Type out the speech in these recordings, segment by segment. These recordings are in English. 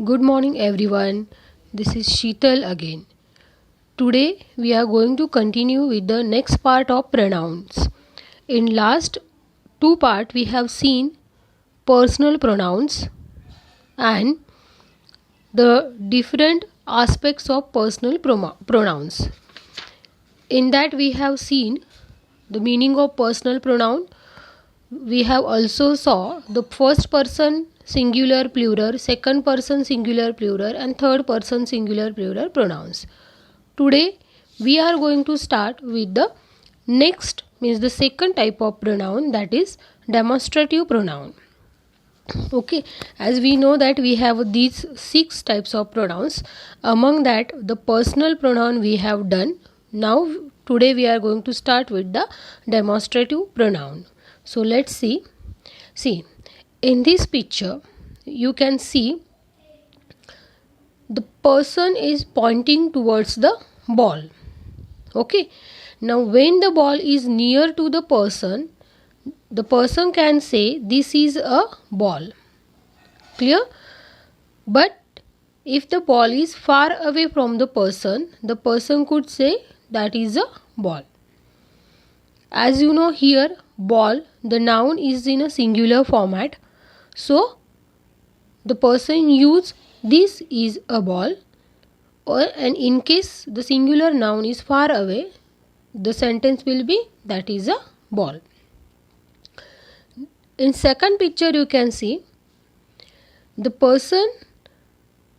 Good morning everyone. This is Sheetal again. Today we are going to continue with the next part of pronouns. In last two part we have seen personal pronouns and the different aspects of personal pronouns. In that we have seen the meaning of personal pronoun. We have also saw the first person singular plural, second person singular plural and third person singular plural pronouns. Today we are going to start with the next means the second type of pronoun, that is demonstrative pronoun. Okay, as we know that we have these 6 types of pronouns. Among that the personal pronoun we have done. Now today we are going to start with the demonstrative pronoun. So let's see in this picture you can see the person is pointing towards the ball. Okay, now when the ball is near to the person can say this is a ball. Clear? But if the ball is far away from the person could say that is a ball. As you know, here ball, the noun is in a singular format, so the person use this is a ball, and in case the singular noun is far away, the sentence will be that is a ball. In second picture you can see the person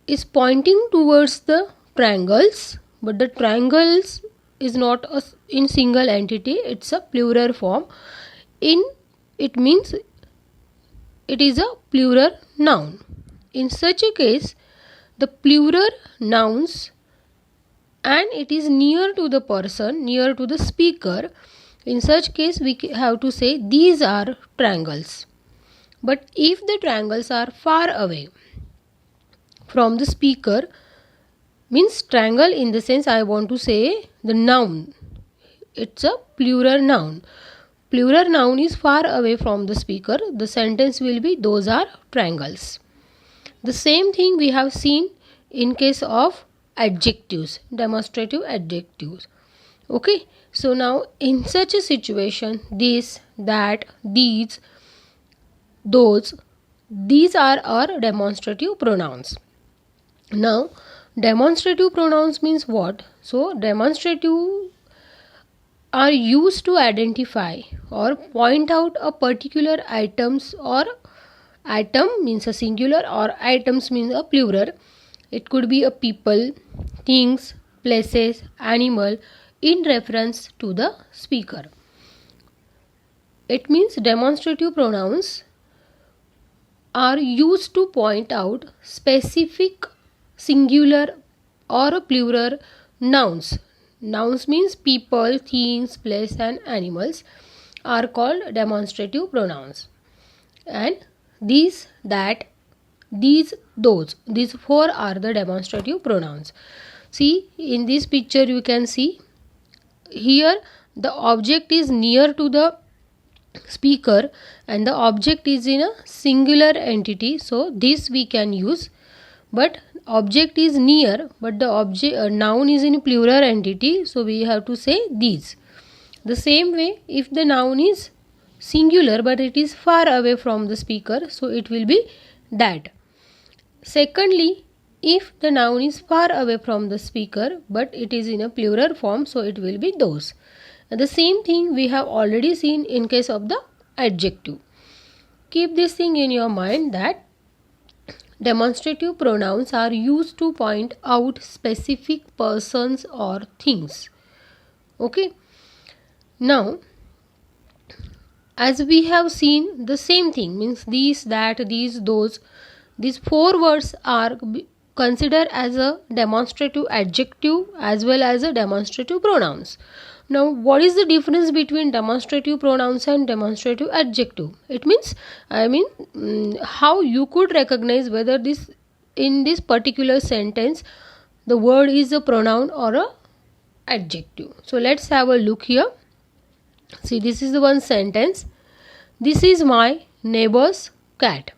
is pointing towards the triangles, but the triangles is not in single entity, it's a plural form. It means it is a plural noun. In such a case, the plural nouns and it is near to the person, near to the speaker, in such case we have to say these are triangles. But if the triangles are far away from the speaker, means triangle in the sense I want to say the noun, it's a plural noun. Plural noun is far away from the speaker, the sentence will be those are triangles. The same thing we have seen in case of adjectives, demonstrative adjectives. Okay, so now in such a situation, this, that, these, those, these are our demonstrative pronouns. Now demonstrative pronouns means what? So demonstrative are used to identify or point out a particular items, or item means a singular or items means a plural. It could be a people, things, places, animal in reference to the speaker. It means demonstrative pronouns are used to point out specific singular or plural nouns. Nouns means people, things, place and animals are called demonstrative pronouns. And these, that, these, those, these 4 are the demonstrative pronouns. See, in this picture you can see here the object is near to the speaker and the object is in a singular entity, so this we can use. But object is near, but the object noun is in plural entity, so we have to say these. The same way, if the noun is singular but it is far away from the speaker, so it will be that. Secondly, if the noun is far away from the speaker but it is in a plural form, so it will be those. And the same thing we have already seen in case of the adjective. Keep this thing in your mind that demonstrative pronouns are used to point out specific persons or things. Okay. Now, as we have seen the same thing, means these, that, these, those, these 4 words are considered as a demonstrative adjective as well as a demonstrative pronouns. Now, what is the difference between demonstrative pronouns and demonstrative adjective? It means, how you could recognize whether this, in this particular sentence, the word is a pronoun or a adjective. So let's have a look here. See, this is the one sentence. This is my neighbor's cat.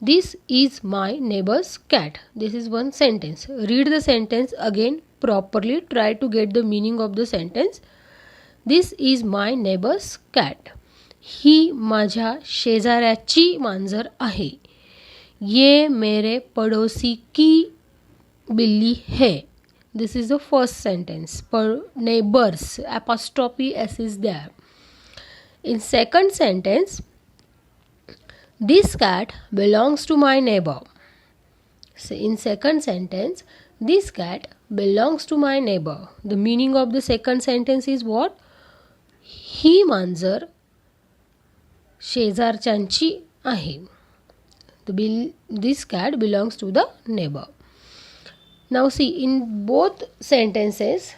This is my neighbor's cat. This is one sentence. Read the sentence again properly. Try to get the meaning of the sentence. This is my neighbor's cat. ही माझ्या शेजाऱ्याची मांजर आहे. ये मेरे पड़ोसी की बिल्ली है. This is the first sentence. Neighbors, apostrophe s is there. In second sentence, this cat belongs to my neighbor. So in second sentence, this cat belongs to my neighbor. The meaning of the second sentence is what? ही मांजर शेजारच्यांची आहे. This cat belongs to the neighbor. Now see, in both sentences,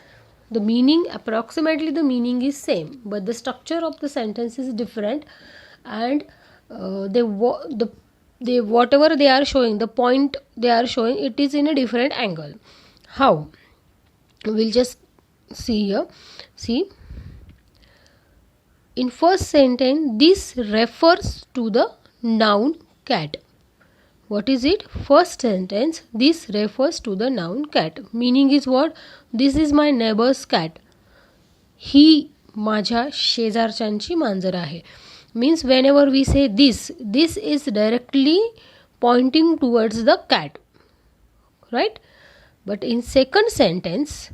the meaning, approximately the meaning is same, but the structure of the sentence is different, and they whatever they are showing, the point they are showing, it is in a different angle. How? We'll just see here. See, in first sentence, this refers to the noun cat. What is it? First sentence, this refers to the noun cat. Meaning is what? This is my neighbor's cat. ही माझ्या शेजारच्यांची मांजर आहे. Means whenever we say this is directly pointing towards the cat. Right? But in second sentence,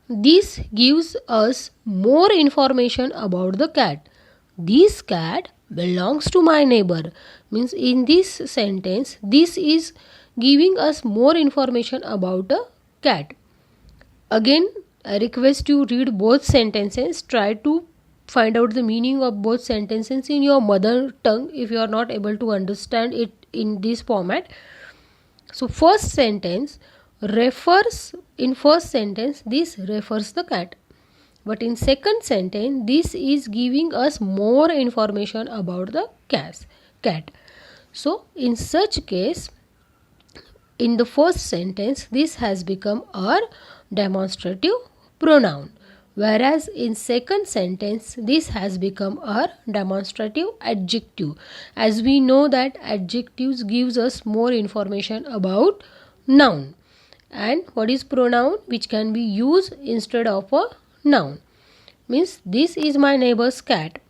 this gives us more information about the cat. This cat belongs to my neighbor. Means in this sentence, this is giving us more information about the cat. Again, I request you read both sentences. Try to find out the meaning of both sentences in your mother tongue if you are not able to understand it in this format. So first sentence refers, in first sentence, this refers the cat. But in second sentence, this is giving us more information about the cat. So in such case, in the first sentence, this has become a demonstrative pronoun. Whereas in second sentence, this has become a demonstrative adjective. As we know that adjectives gives us more information about noun. And what is pronoun? Which can be used instead of a noun. Means this is my neighbor's cat.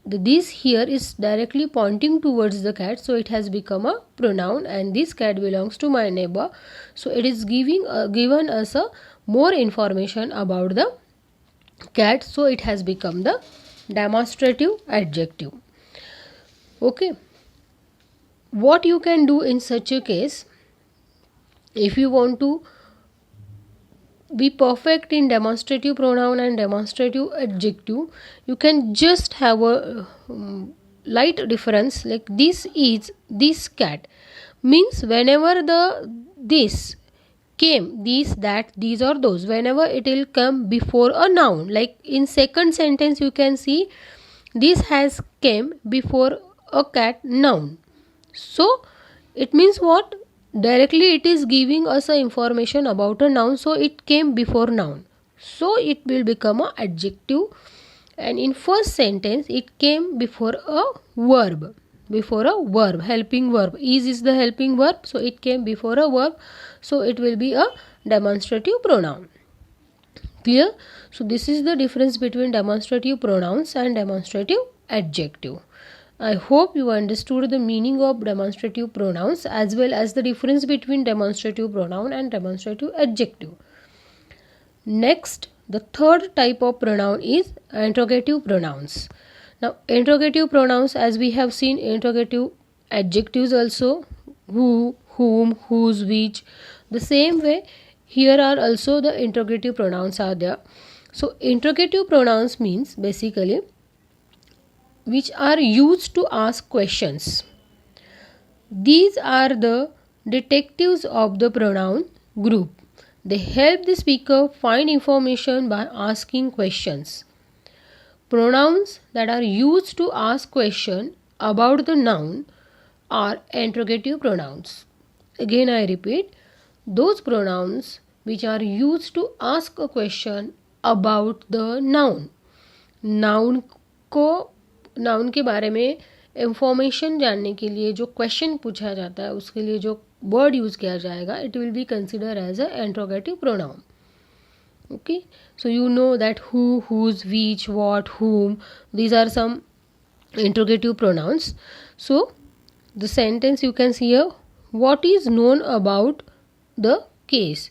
This here is directly pointing towards the cat, so it has become a pronoun, and this cat belongs to my neighbor. So it is given us a more information about the cat, so it has become the demonstrative adjective. Okay. What you can do in such a case, if you want to be perfect in demonstrative pronoun and demonstrative adjective, you can just have a light difference, like this is this cat. Means whenever the this came, these, that, these or those, whenever it will come before a noun, like in second sentence you can see this has came before a cat noun. So it means what? Directly it is giving us a information about a noun, so it came before noun, so it will become a adjective. And in first sentence, it came before a verb, helping verb. Is the helping verb, so it came before a verb, so it will be a demonstrative pronoun. Clear? So this is the difference between demonstrative pronouns and demonstrative adjective. I hope you understood the meaning of demonstrative pronouns as well as the difference between demonstrative pronoun and demonstrative adjective. Next, the third type of pronoun is interrogative pronouns. Now, interrogative pronouns, as we have seen interrogative adjectives also, who, whom, whose, which. The same way, here are also the interrogative pronouns are there. So, interrogative pronouns means basically which are used to ask questions. These are the detectives of the pronoun group. They help the speaker find information by asking questions. Pronouns that are used to ask question about the noun are interrogative pronouns. Again I repeat, those pronouns which are used to ask a question about the noun. Noun के बारे में information जानने के लिए जो question पूछा जाता है उसके लिए जो वर्ड यूज़ किया जाएगा, it will be consider as a interrogative pronoun. Okay, so you know that who, whose, which, what, whom, these are some interrogative pronouns. So the sentence you can see here, what is known about the case,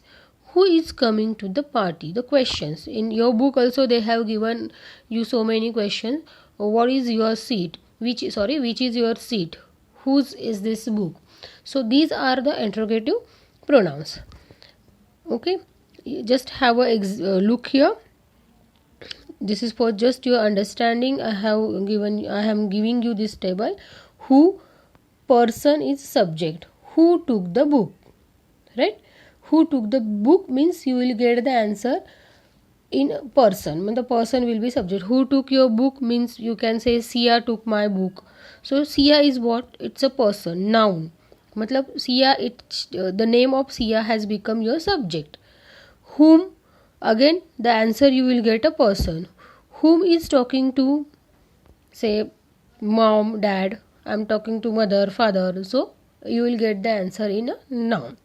who is coming to the party. The questions in your book also, they have given you so many questions. What is your seat, which is your seat, whose is this book. So these are the interrogative pronouns. Okay, just have a look here. This is for just your understanding. I am giving you this table. Who, person is subject. Who took the book, right? Who took the book means you will get the answer in person. When the person will be subject. Who took your book means you can say Sia took my book. So Sia is what? It's a person, noun. Matlab Sia, the name of Sia has become your subject. Whom, again the answer you will get a person. Whom is talking to, say mom, dad. I am talking to mother, father. So you will get the answer in a noun.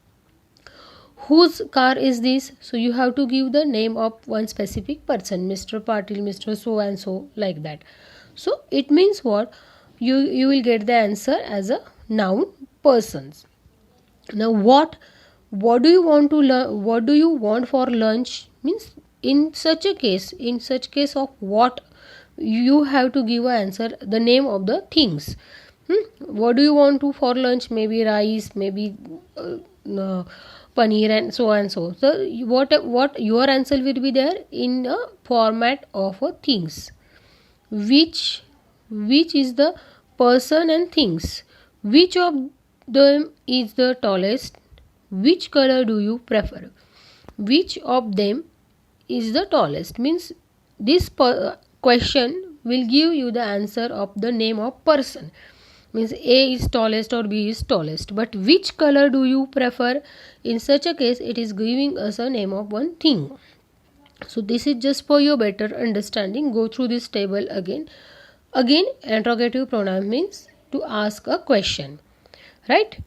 Whose car is this? So you have to give the name of one specific person, Mr. Patil, Mr. So and so, like that. So it means what? You will get the answer as a noun, persons. Now what do you want to learn? What do you want for lunch? Means in such case of what, you have to give an answer, the name of the things. What do you want to for lunch? Maybe rice, maybe paneer, and so and so. So what your answer will be there in a format of a things. Which is the person and things. Which of them is the tallest? Which color do you prefer? Which of them is the tallest means this question will give you the answer of the name of person. Means A is tallest or B is tallest. But which color do you prefer? In such a case, it is giving us a name of one thing. So this is just for your better understanding. Go through this table again. Again, interrogative pronoun means to ask a question. Right?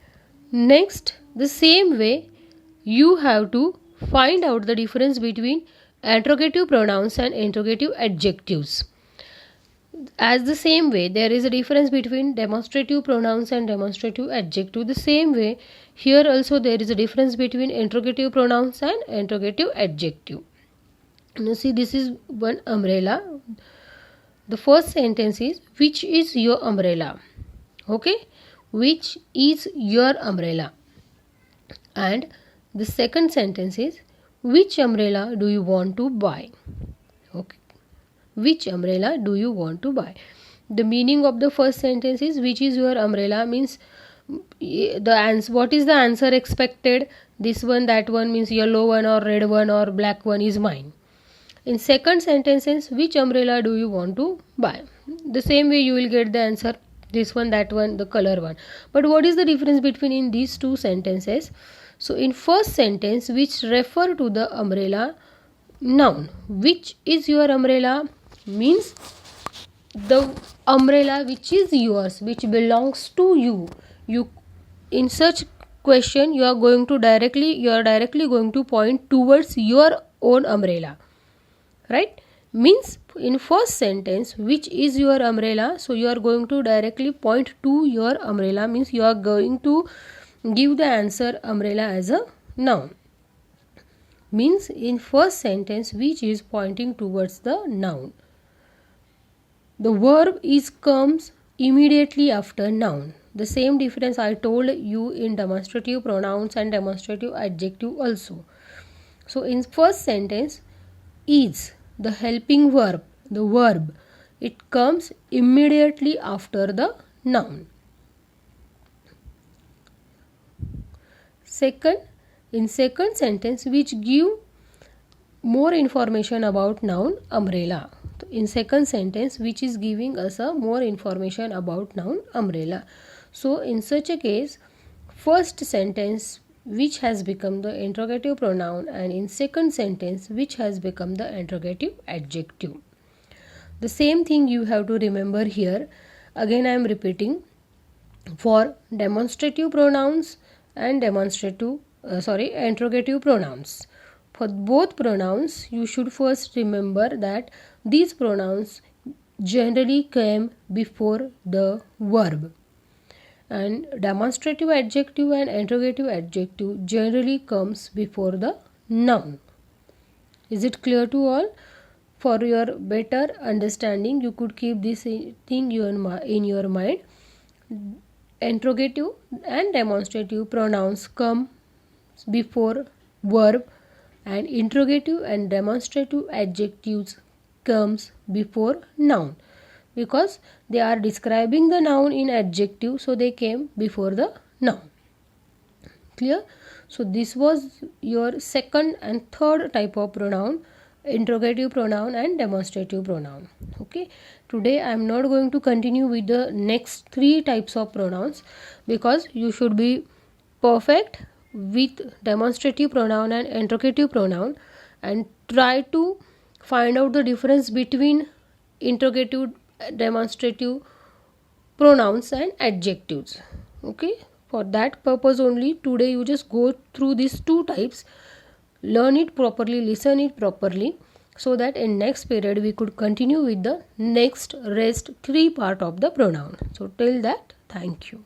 Next, the same way you have to find out the difference between interrogative pronouns and interrogative adjectives. As the same way there is a difference between demonstrative pronouns and demonstrative adjective. The same way here also there is a difference between interrogative pronouns and interrogative adjective. Now see, this is one umbrella. The first sentence is, which is your umbrella? Okay, which is your umbrella? And the second sentence is, which umbrella do you want to buy? Okay, which umbrella do you want to buy? The meaning of the first sentence is, which is your umbrella means the answer, what is the answer expected? This one, that one means yellow one or red one or black one is mine. In second sentence, which umbrella do you want to buy? The same way you will get the answer, this one, that one, the color one. But what is the difference between in these two sentences? So in first sentence, which refer to the umbrella, noun. Which is your umbrella means the umbrella which is yours, which belongs to you. You, in such question, you are directly going to point towards your own umbrella. Right? Means in first sentence, which is your umbrella, so you are going to directly point to your umbrella, means you are going to give the answer umbrella as a noun. Means in first sentence, which is pointing towards the noun. The verb is comes immediately after noun. The same difference I told you in demonstrative pronouns and demonstrative adjective also. So in first sentence, is the helping verb, the verb, it comes immediately after the noun. Second, in second sentence, which give more information about noun umbrella. In second sentence, which is giving us a more information about noun umbrella. So in such a case, first sentence, which has become the interrogative pronoun, and in second sentence, which has become the interrogative adjective. The same thing you have to remember here. Again I am repeating, for demonstrative pronouns and interrogative pronouns. For both pronouns, you should first remember that these pronouns generally came before the verb, and demonstrative adjective and interrogative adjective generally comes before the noun. Is it clear to all? For your better understanding, you could keep this thing in your mind. Interrogative and demonstrative pronouns come before verb, and interrogative and demonstrative adjectives comes before noun, because they are describing the noun in adjective, so they came before the noun. Clear? So this was your second and third type of pronoun, interrogative pronoun and demonstrative pronoun. Okay, today I am not going to continue with the next three types of pronouns, because you should be perfect with demonstrative pronoun and interrogative pronoun, and try to find out the difference between interrogative, demonstrative pronouns and adjectives. Okay, for that purpose only today you just go through these two types, learn it properly, listen it properly, so that in next period we could continue with the next rest three part of the pronoun. So till that, thank you.